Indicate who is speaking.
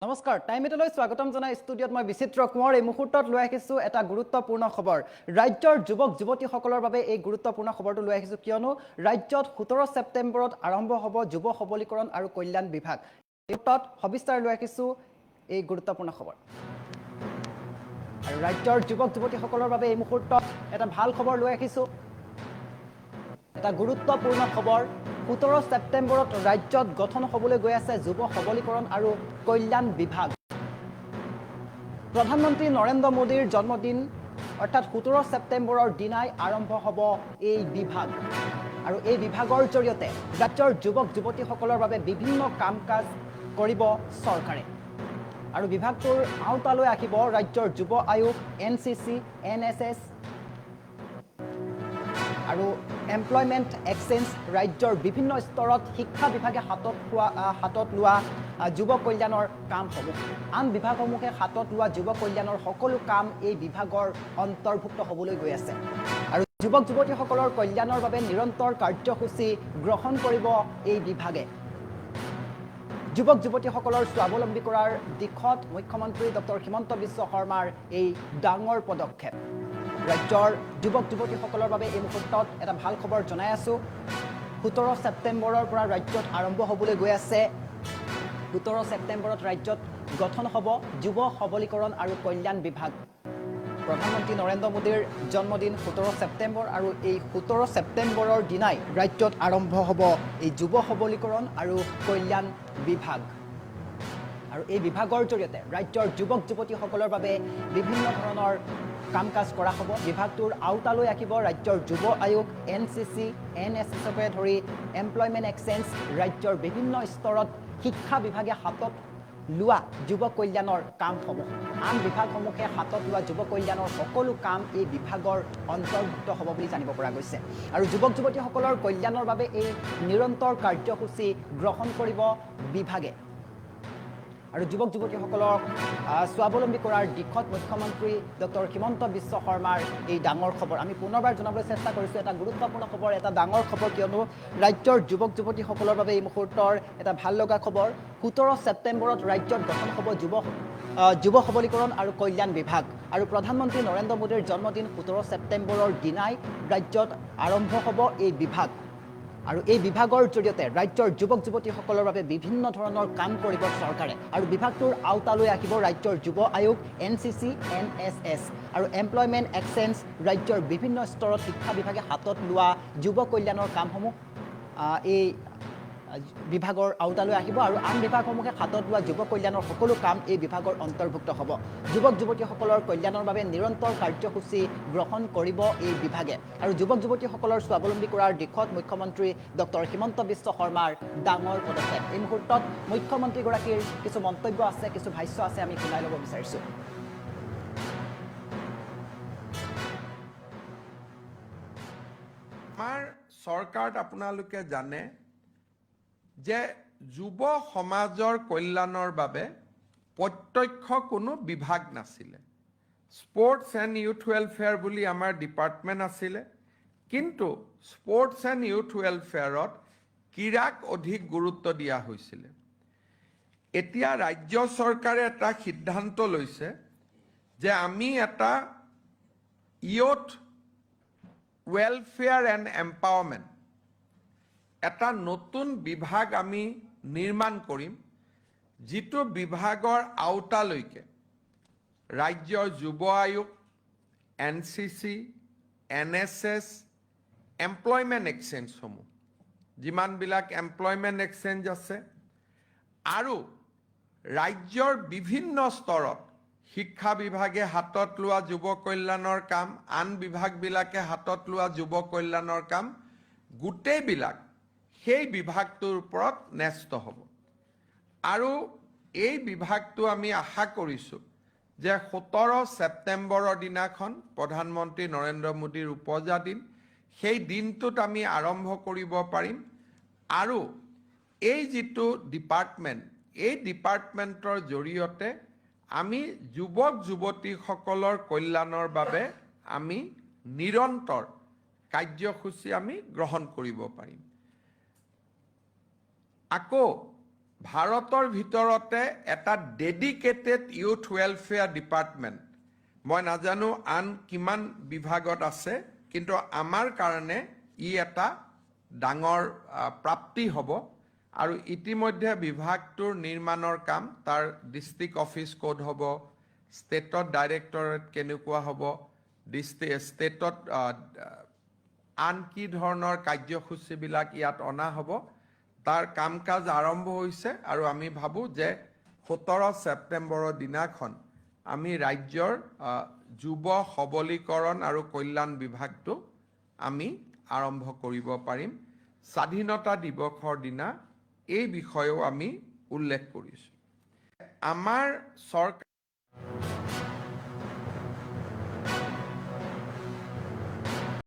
Speaker 1: নমস্কাৰ টাইম এটালৈ স্বাগতম জনাই ষ্টুডিঅ'ত মই বিচিত্ৰ কুঁৱৰ এই মুহূৰ্তত লৈ আহিছো এটা গুৰুত্বপূৰ্ণ খবৰ ৰাজ্যৰ যুৱক যুৱতীসকলৰ বাবে এই গুৰুত্বপূৰ্ণ খবৰটো লৈ আহিছো কিয়নো ৰাজ্যত 17 ছেপ্টেম্বৰত আৰম্ভ হ'ব যুৱ সবলীকৰণ আৰু কল্যাণ বিভাগ এই মুহূৰ্তত সবিস্তাৰ লৈ আহিছো এই গুৰুত্বপূৰ্ণ খবৰ আৰু ৰাজ্যৰ যুৱক যুৱতীসকলৰ বাবে এই মুহূৰ্তত এটা ভাল খবৰ লৈ আহিছো এটা গুৰুত্বপূৰ্ণ খবৰ 17 ছেপ্টেম্বৰত ৰাজ্যত গঠন হ'বলৈ গৈ আছে যুৱ সবলীকৰণ আৰু কল্যাণ বিভাগ প্ৰধানমন্ত্ৰী নৰেন্দ্ৰ মোদীৰ জন্মদিন অৰ্থাৎ 17 ছেপ্টেম্বৰৰ দিনাই আৰম্ভ হ'ব এই বিভাগ আৰু এই বিভাগৰ জৰিয়তে ৰাজ্যৰ যুৱক যুৱতীসকলৰ বাবে বিভিন্ন কাম কাজ কৰিব চৰকাৰে আৰু বিভাগটোৰ আওতালৈ আহিব ৰাজ্যৰ যুৱ আয়োগ এনচিচি এনএছএছ আৰু এমপ্লয়মেণ্ট এক্সচেঞ্জ ৰাজ্যৰ বিভিন্ন স্তৰত শিক্ষা বিভাগে হাতত লোৱা যুৱ কল্যাণৰ কামসমূহ আন বিভাগসমূহে হাতত লোৱা যুৱ কল্যাণৰ সকলো কাম এই বিভাগৰ অন্তৰ্ভুক্ত হ'বলৈ গৈ আছে আৰু যুৱক যুৱতীসকলৰ কল্যাণৰ বাবে নিৰন্তৰ কাৰ্যসূচী গ্ৰহণ কৰিব এই বিভাগে যুৱক যুৱতীসকলৰ স্বাৱলম্বী কৰাৰ দিশত মুখ্যমন্ত্ৰী ডক্টৰ হিমন্ত বিশ্ব শৰ্মাৰ এই ডাঙৰ পদক্ষেপ ৰাজ্যৰ যুৱক যুৱতীসকলৰ বাবে এই মুহূৰ্তত এটা ভাল খবৰ জনাই আছো 17 ছেপ্টেম্বৰৰ পৰা ৰাজ্যত আৰম্ভ হ'বলৈ গৈ আছে 17 ছেপ্টেম্বৰত ৰাজ্যত গঠন হ'ব যুৱ সবলীকৰণ আৰু কল্যাণ বিভাগ প্ৰধানমন্ত্ৰী নৰেন্দ্ৰ মোদীৰ জন্মদিন 17 ছেপ্টেম্বৰ আৰু এই 17 ছেপ্টেম্বৰৰ দিনাই ৰাজ্যত আৰম্ভ হ'ব এই যুৱ সবলীকৰণ আৰু কল্যাণ বিভাগ আৰু এই বিভাগৰ জৰিয়তে ৰাজ্যৰ যুৱক যুৱতীসকলৰ বাবে বিভিন্ন ধৰণৰ কাম কাজ কৰা হ'ব বিভাগটোৰ আওতালৈ আহিব ৰাজ্যৰ যুৱ আয়োগ এনচিচি এনএছএছকে ধৰি এমপ্লয়মেণ্ট এক্সচেঞ্জ ৰাজ্যৰ বিভিন্ন স্তৰত শিক্ষা বিভাগে হাতত লোৱা যুৱ কল্যাণৰ কামসমূহ আন বিভাগসমূহে হাতত লোৱা যুৱ কল্যাণৰ সকলো কাম এই বিভাগৰ অন্তৰ্ভুক্ত হ'ব বুলি জানিব পৰা গৈছে আৰু যুৱক যুৱতীসকলৰ কল্যাণৰ বাবে এই নিৰন্তৰ কাৰ্যসূচী গ্ৰহণ কৰিব বিভাগে আৰু যুৱক যুৱতীসকলক স্বাৱলম্বী কৰাৰ দিশত মুখ্যমন্ত্ৰী ডক্টৰ হিমন্ত বিশ্ব শৰ্মাৰ এই ডাঙৰ খবৰ আমি পুনৰবাৰ জনাবলৈ চেষ্টা কৰিছোঁ এটা গুৰুত্বপূৰ্ণ খবৰ এটা ডাঙৰ খবৰ কিয়নো ৰাজ্যৰ যুৱক যুৱতীসকলৰ বাবে এই মুহূৰ্তৰ এটা ভাল লগা খবৰ 17 ছেপ্টেম্বৰত ৰাজ্যত গঠন হ'ব যুৱ সবলীকৰণ আৰু কল্যাণ বিভাগ আৰু প্ৰধানমন্ত্ৰী নৰেন্দ্ৰ মোদীৰ জন্মদিন 17 ছেপ্টেম্বৰৰ দিনাই ৰাজ্যত আৰম্ভ হ'ব এই বিভাগ আৰু এই বিভাগৰ জৰিয়তে ৰাজ্যৰ যুৱক যুৱতীসকলৰ বাবে বিভিন্ন ধৰণৰ কাম কৰিব চৰকাৰে আৰু বিভাগটোৰ আওতালৈ আহিব ৰাজ্যৰ যুৱ আয়োগ এনচিচি এনএছএছ আৰু এমপ্লয়মেণ্ট এক্সচেঞ্জ ৰাজ্যৰ বিভিন্ন স্তৰত শিক্ষা বিভাগে হাতত লোৱা যুৱ কল্যাণৰ কামসমূহ এই বিভাগৰ আওতালৈ আহিব আৰু আন বিভাগসমূহে হাতত লোৱা যুৱ কল্যাণৰ সকলো কাম এই বিভাগৰ অন্তৰ্ভুক্ত হ'ব যুৱক যুৱতীসকলৰ কল্যাণৰ বাবে নিৰন্তৰ কাৰ্যসূচী গ্ৰহণ কৰিব এই বিভাগে আৰু যুৱক যুৱতীসকলৰ স্বাৱলম্বী কৰাৰ দিশত মুখ্যমন্ত্ৰী ডক্টৰ হিমন্ত বিশ্ব শৰ্মাৰ ডাঙৰ পদক্ষেপ এই মুহূৰ্তত মুখ্যমন্ত্ৰীগৰাকীৰ কিছু মন্তব্য আছে কিছু ভাষ্য আছে আমি শুনাই ল'ব বিচাৰিছোঁ
Speaker 2: আমাৰ চৰকাৰত আপোনালোকে জানে যে যুৱ সমাজৰ কল্যাণৰ বাবে প্ৰত্যক্ষ কোনো বিভাগ নাছিলে স্পৰ্টছ এণ্ড ইউথ ৱেলফেয়াৰ বুলি আমাৰ ডিপাৰ্টমেণ্ট আছিলে কিন্তু স্পৰ্টছ এণ্ড ইউথ ৱেলফেয়াৰত ক্ৰীড়াক অধিক গুৰুত্ব দিয়া হৈছিলে এতিয়া ৰাজ্য চৰকাৰে এটা সিদ্ধান্ত লৈছে যে আমি এটা ইউথ ৱেলফেয়াৰ এণ্ড এম্পাৱাৰমেণ্ট এটা নতুন বিভাগ আমি নিৰ্মাণ কৰিম যিটো বিভাগৰ আওতালৈকে ৰাজ্যৰ যুৱ আয়োগ এনচিচি এনএছএছ এমপ্লয়মেণ্ট এক্সচেঞ্জসমূহ যিমানবিলাক এমপ্লয়মেণ্ট এক্সচেঞ্জ আছে আৰু ৰাজ্যৰ বিভিন্ন স্তৰত শিক্ষা বিভাগে হাতত লোৱা যুৱ কল্যাণৰ কাম আন বিভাগবিলাকে হাতত লোৱা যুৱ কল্যাণৰ কাম গোটেইবিলাক সেই বিভাগটোৰ ওপৰত ন্যস্ত হ'ব আৰু এই বিভাগটো আমি আশা কৰিছোঁ যে 17 ছেপ্টেম্বৰৰ দিনাখন প্ৰধানমন্ত্ৰী নৰেন্দ্ৰ মোদীৰ উপজা দিন সেই দিনটোত আমি আৰম্ভ কৰিব পাৰিম আৰু এই যিটো ডিপাৰ্টমেণ্ট এই ডিপাৰ্টমেণ্টৰ জৰিয়তে আমি যুৱক যুৱতীসকলৰ কল্যাণৰ বাবে আমি নিৰন্তৰ কাৰ্যসূচী আমি গ্ৰহণ কৰিব পাৰিম আকৌ ভাৰতৰ ভিতৰতে এটা ডেডিকেটেড ইউথ ৱেলফেয়াৰ ডিপাৰ্টমেণ্ট, মই নাজানো আন কিমান বিভাগত আছে, কিন্তু আমাৰ কাৰণে ই এটা ডাঙৰ প্ৰাপ্তি হ'ব। আৰু ইতিমধ্যে বিভাগটোৰ নিৰ্মাণৰ কাম, তাৰ ডিষ্ট্ৰিক্ট অফিচ ক'ত হ'ব, ষ্টেটত ডাইৰেক্টৰেট কেনেকুৱা হ'ব, ষ্টেটত আন কি ধৰণৰ কাৰ্যসূচীবিলাক ইয়াত অনা হ'ব, তাৰ কাম কাজ আৰম্ভ হৈছে। আৰু আমি ভাবোঁ যে 17 ছেপ্টেম্বৰৰ দিনাখন আমি ৰাজ্যৰ যুৱ সবলীকৰণ আৰু কল্যাণ বিভাগটো আমি আৰম্ভ কৰিব পাৰিম। স্বাধীনতা দিৱসৰ দিনা এই বিষয়েও আমি উল্লেখ কৰিছোঁ। আমাৰ চৰকাৰ